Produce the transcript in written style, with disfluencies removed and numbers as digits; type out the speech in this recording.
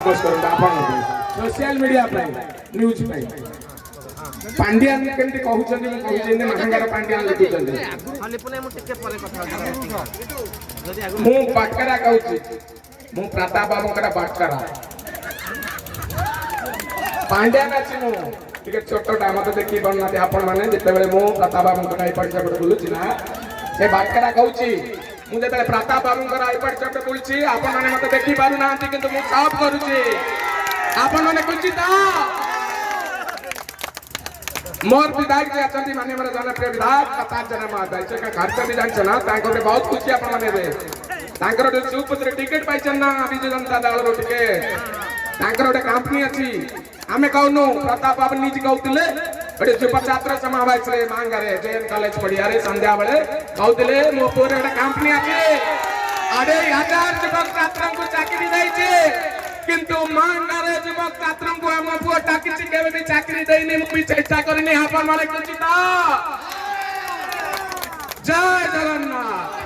Social media news Pandian केमती कहउछन महांगार पांड्यान लिखुछन मु बाटकरा कहउछि मु प्रताप बाबूकर बाटकरा पांड्यान अछि मु टिके छोटटा मते देखि बननाते आपण माने जते बेले मु प्रताप बाबूकर एपट सेपट बुलुछि ना से बाटकरा कहउछि मु जते प्रताप बाबूकर एपट सेपट बुलुछि आपण माने मते देखि पारु नांती किंतु मु सब करूछि आपण माने कुछि ता मोर विधायक जी अछंती माने मोर जनप्रिय विधायक कथा जन महोदय से का खर्च भी जान छना तांको रे बहुत खुशी आपण माने रे तांकर रे सुपुत्र टिकट पाइछन ना बिजु जनता दल रो टिकट तांकर रे कंपनी अछि हमें कहनु प्रताप बाबू निज कहउतिले एटे युवा छात्र समावेश रे मांग रे जेएन कॉलेज पढ़िया रे संध्या बेले कहउतिले मो पूरे एटे कंपनी अछि अरे हजार युवक छात्रन को चाकरी दै छै किंतु मांगारे युवक छात्रन को हम पुओ टाकिछि केबे भी चाकरी दैनी मु चेष्टा करनी आपण माने कुछ ता जय जगन्नाथ।